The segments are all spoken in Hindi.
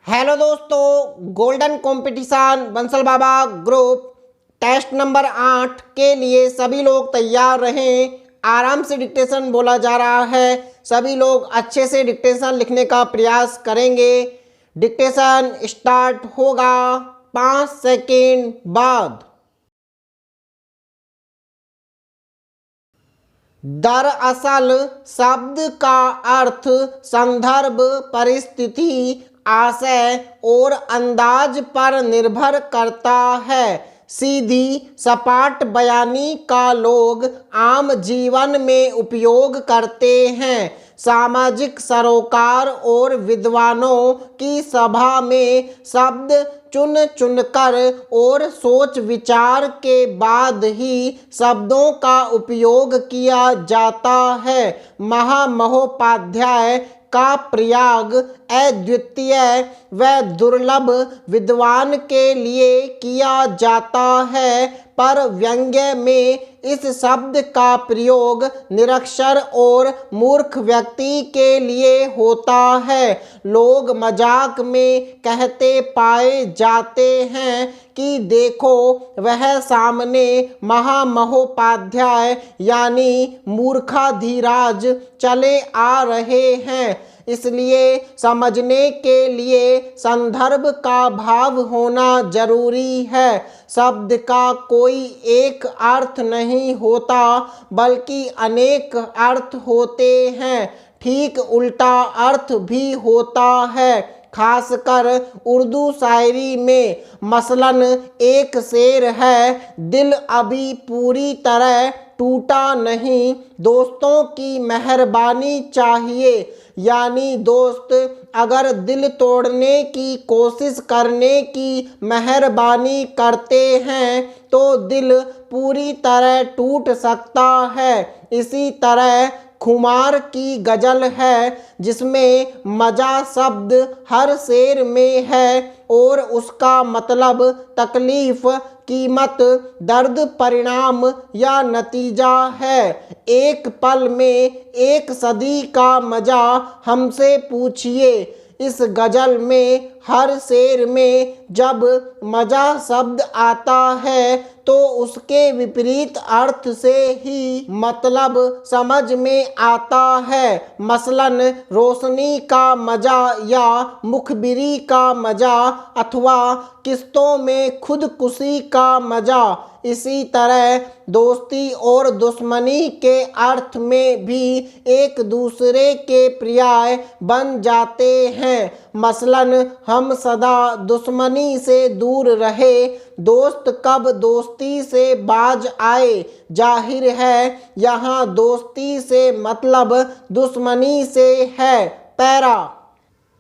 हेलो दोस्तों, गोल्डन कंपटीशन बंसल बाबा ग्रुप टेस्ट नंबर 8 के लिए सभी लोग तैयार रहें। आराम से डिक्टेशन बोला जा रहा है, सभी लोग अच्छे से डिक्टेशन लिखने का प्रयास करेंगे। डिक्टेशन स्टार्ट होगा 5 सेकेंड बाद। दरअसल शब्द का अर्थ संदर्भ, परिस्थिति, आशय और अंदाज पर निर्भर करता है। सीधी सपाट बयानी का लोग आम जीवन में उपयोग करते हैं। सामाजिक सरोकार और विद्वानों की सभा में शब्द चुन चुनकर और सोच विचार के बाद ही शब्दों का उपयोग किया जाता है। महामहोपाध्याय का प्रयाग अद्वितीय व दुर्लभ विद्वान के लिए किया जाता है, पर व्यंग्य में इस शब्द का प्रयोग निरक्षर और मूर्ख व्यक्ति के लिए होता है। लोग मजाक में कहते पाए जाते हैं कि देखो वह सामने महामहोपाध्याय यानी मूर्खाधिराज चले आ रहे हैं। इसलिए समझने के लिए संदर्भ का भाव होना जरूरी है। शब्द का कोई एक अर्थ नहीं होता, बल्कि अनेक अर्थ होते हैं। ठीक उल्टा अर्थ भी होता है, खासकर उर्दू शायरी में। मसलन एक शेर है, दिल अभी पूरी तरह टूटा नहीं, दोस्तों की मेहरबानी चाहिए। यानी दोस्त अगर दिल तोड़ने की कोशिश करने की मेहरबानी करते हैं तो दिल पूरी तरह टूट सकता है। इसी तरह खुमार की गजल है, जिसमें मजा शब्द हर शेर में है और उसका मतलब तकलीफ, कीमत, दर्द, परिणाम या नतीजा है। एक पल में एक सदी का मजा हमसे पूछिए। इस गजल में हर शेर में जब मजा शब्द आता है तो उसके विपरीत अर्थ से ही मतलब समझ में आता है। मसलन रोशनी का मजा या मुखबिरी का मजा अथवा किस्तों में खुदकुशी का मजा। इसी तरह दोस्ती और दुश्मनी के अर्थ में भी एक दूसरे के पर्याय बन जाते हैं। मसलन हम सदा दुश्मनी से दूर रहे, दोस्त कब दोस्ती से बाज आए। जाहिर है यहाँ दोस्ती से मतलब दुश्मनी से है। पैरा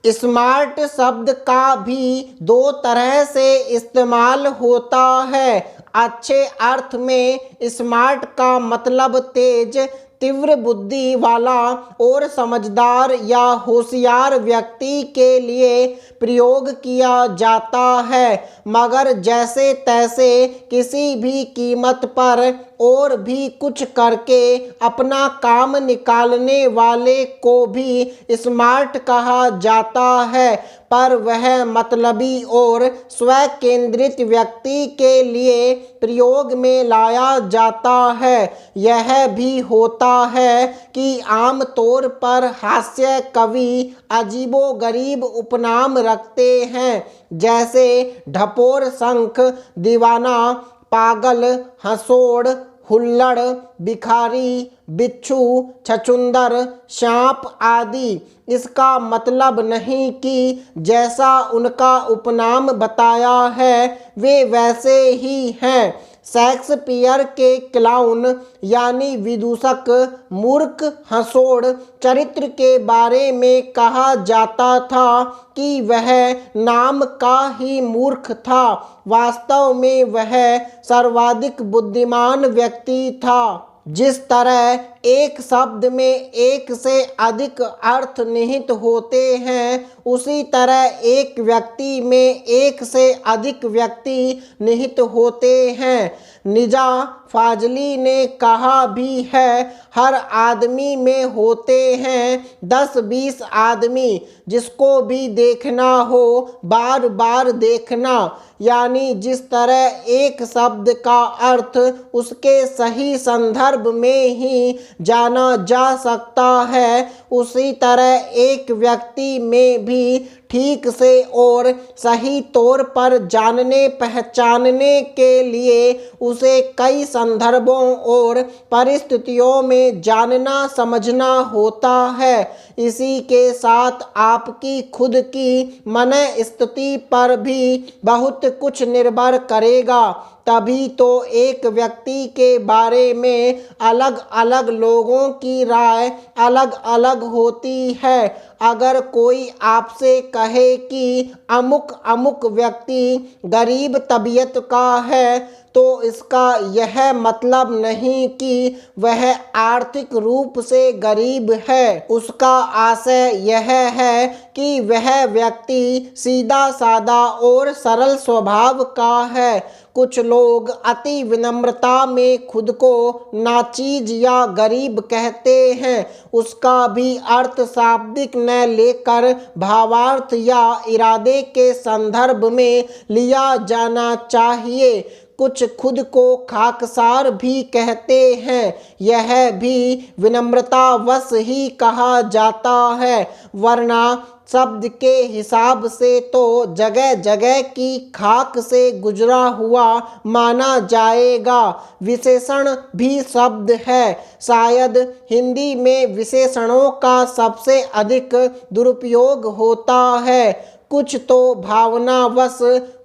स्मार्ट शब्द का भी दो तरह से इस्तेमाल होता है। अच्छे अर्थ में स्मार्ट का मतलब तेज, तीव्र बुद्धि वाला और समझदार या होशियार व्यक्ति के लिए प्रयोग किया जाता है। मगर जैसे तैसे किसी भी कीमत पर और भी कुछ करके अपना काम निकालने वाले को भी स्मार्ट कहा जाता है, पर वह मतलबी और स्वकेंद्रित व्यक्ति के लिए प्रयोग में लाया जाता है। यह भी होता है कि आम तौर पर हास्य कवि अजीबोगरीब उपनाम रखते हैं, जैसे ढपोर, शंख, दीवाना, पागल, हंसोड़, हुल्लड़, भिखारी, बिच्छू, छछुंदर, सांप आदि। इसका मतलब नहीं कि जैसा उनका उपनाम बताया है वे वैसे ही हैं। शेक्सपियर के क्लाउन यानी विदूषक, मूर्ख, हंसोड़ चरित्र के बारे में कहा जाता था कि वह नाम का ही मूर्ख था, वास्तव में वह सर्वाधिक बुद्धिमान व्यक्ति था। जिस तरह एक शब्द में एक से अधिक अर्थ निहित होते हैं, उसी तरह एक व्यक्ति में एक से अधिक व्यक्ति निहित होते हैं। निजा फाजली ने कहा भी है, हर आदमी में होते हैं 10-20 आदमी, जिसको भी देखना हो बार बार देखना। यानी जिस तरह एक शब्द का अर्थ उसके सही संदर्भ में ही जाना जा सकता है, उसी तरह एक व्यक्ति में भी ठीक से और सही तौर पर जानने पहचानने के लिए उसे कई संदर्भों और परिस्थितियों में जानना समझना होता है। इसी के साथ आपकी खुद की मन स्थिति पर भी बहुत कुछ निर्भर करेगा। तभी तो एक व्यक्ति के बारे में अलग अलग लोगों की राय अलग अलग होती है। अगर कोई आपसे कहे कि अमुक अमुक व्यक्ति गरीब तबीयत का है, तो इसका यह मतलब नहीं कि वह आर्थिक रूप से गरीब है। उसका आशय यह है कि वह व्यक्ति सीधा साधा और सरल स्वभाव का है। कुछ लोग अति विनम्रता में खुद को नाचीज या गरीब कहते हैं। उसका भी अर्थ शाब्दिक न लेकर भावार्थ या इरादे के संदर्भ में लिया जाना चाहिए। कुछ खुद को खाकसार भी कहते हैं, यह भी विनम्रतावश ही कहा जाता है, वरना शब्द के हिसाब से तो जगह जगह की खाक से गुजरा हुआ माना जाएगा। विशेषण भी शब्द है। शायद हिंदी में विशेषणों का सबसे अधिक दुरुपयोग होता है। कुछ तो भावनावश,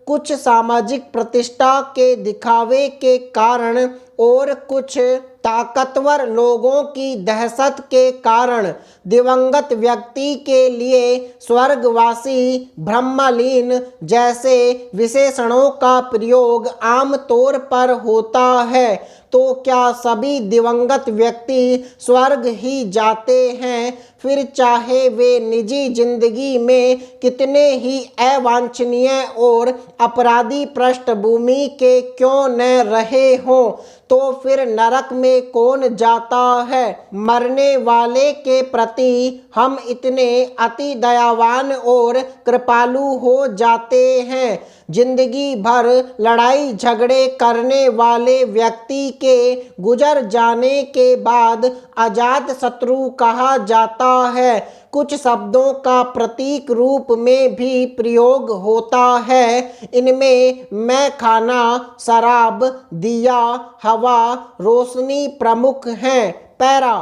कुछ सामाजिक प्रतिष्ठा के दिखावे के कारण और कुछ ताकतवर लोगों की दहशत के कारण दिवंगत व्यक्ति के लिए स्वर्गवासी, ब्रह्मलीन जैसे विशेषणों का प्रयोग आम तौर पर होता है। तो क्या सभी दिवंगत व्यक्ति स्वर्ग ही जाते हैं? फिर चाहे वे निजी जिंदगी में कितने ही अवांछनीय और अपराधी पृष्ठभूमि के क्यों न रहे हों, तो फिर नरक में कौन जाता है? मरने वाले के प्रति हम इतने अति दयावान और कृपालु हो जाते हैं। जिंदगी भर लड़ाई झगड़े करने वाले व्यक्ति के गुजर जाने के बाद अजात शत्रु कहा जाता है। कुछ शब्दों का प्रतीक रूप में भी प्रयोग होता है। इनमें मैं खाना, शराब, दिया, हवा, रोशनी प्रमुख हैं। पैरा।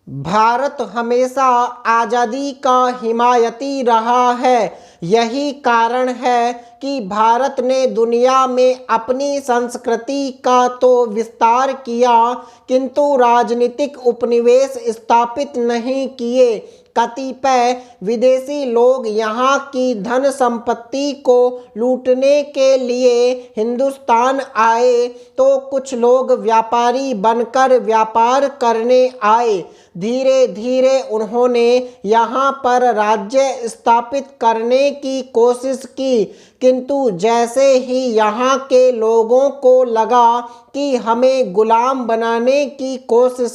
भारत हमेशा आज़ादी का हिमायती रहा है। यही कारण है कि भारत ने दुनिया में अपनी संस्कृति का तो विस्तार किया, किंतु राजनीतिक उपनिवेश स्थापित नहीं किए। कतिपय विदेशी लोग यहाँ की धन संपत्ति को लूटने के लिए हिंदुस्तान आए, तो कुछ लोग व्यापारी बनकर व्यापार करने आए। धीरे धीरे उन्होंने यहाँ पर राज्य स्थापित करने की कोशिश की, किंतु जैसे ही यहाँ के लोगों को लगा कि हमें गुलाम बनाने की कोशिश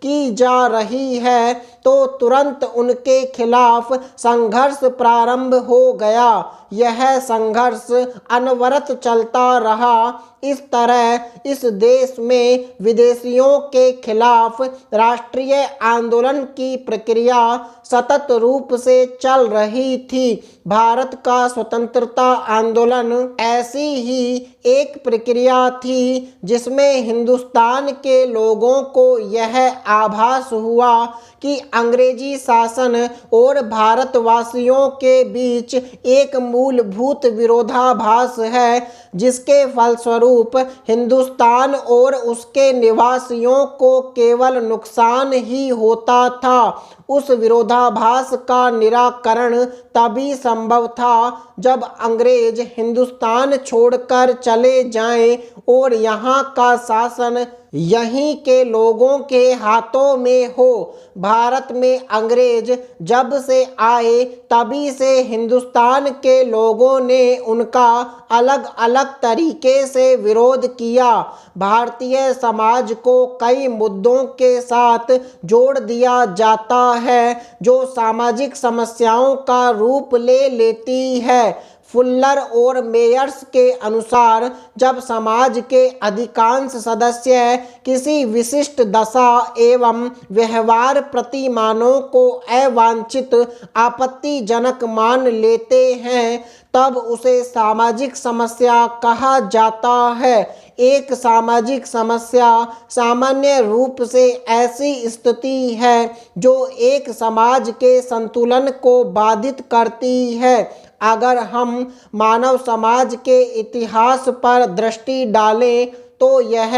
की जा रही है, तो तुरंत उनके खिलाफ संघर्ष प्रारंभ हो गया। यह संघर्ष अनवरत चलता रहा। इस तरह इस देश में विदेशियों के खिलाफ राष्ट्रीय आंदोलन की प्रक्रिया सतत रूप से चल रही थी। भारत का स्वतंत्रता आंदोलन ऐसी ही एक प्रक्रिया थी जिसमें हिंदुस्तान के लोगों को यह आभास हुआ कि अंग्रेजी शासन और भारतवासियों के बीच एक मूलभूत विरोधाभास है, जिसके फलस्वरूप हिंदुस्तान और उसके निवासियों को केवल नुकसान ही होता था। उस विरोधाभास का निराकरण तभी संभव था जब अंग्रेज हिंदुस्तान छोड़कर चले जाएं और यहाँ का शासन यहीं के लोगों के हाथों में हो। भारत में अंग्रेज जब से आए तभी से हिंदुस्तान के लोगों ने उनका अलग अलग तरीके से विरोध किया। भारतीय समाज को कई मुद्दों के साथ जोड़ दिया जाता है जो सामाजिक समस्याओं का रूप ले लेती है। फुल्लर और मेयर्स के अनुसार जब समाज के अधिकांश सदस्य किसी विशिष्ट दशा एवं व्यवहार प्रतिमानों को अवांछित आपत्तिजनक मान लेते हैं तब उसे सामाजिक समस्या कहा जाता है। एक सामाजिक समस्या सामान्य रूप से ऐसी स्थिति है जो एक समाज के संतुलन को बाधित करती है। अगर हम मानव समाज के इतिहास पर दृष्टि डालें तो यह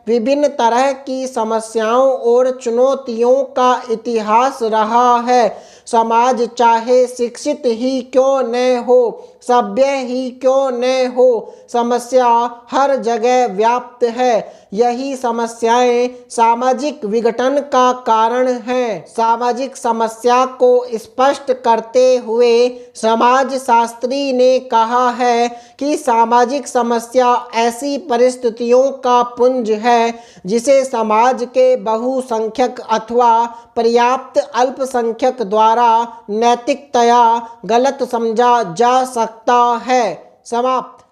विभिन्न तरह की समस्याओं और चुनौतियों का इतिहास रहा है। समाज चाहे शिक्षित ही क्यों न हो, सभ्य ही क्यों न हो, समस्या हर जगह व्याप्त है। यही समस्याएं सामाजिक विघटन का कारण हैं। सामाजिक समस्या को स्पष्ट करते हुए समाजशास्त्री ने कहा है कि सामाजिक समस्या ऐसी परिस्थितियों का पुंज है जिसे समाज के बहुसंख्यक अथवा पर्याप्त अल्पसंख्यक द्वारा नैतिकतया गलत समझा जा सकता है। समाप्त।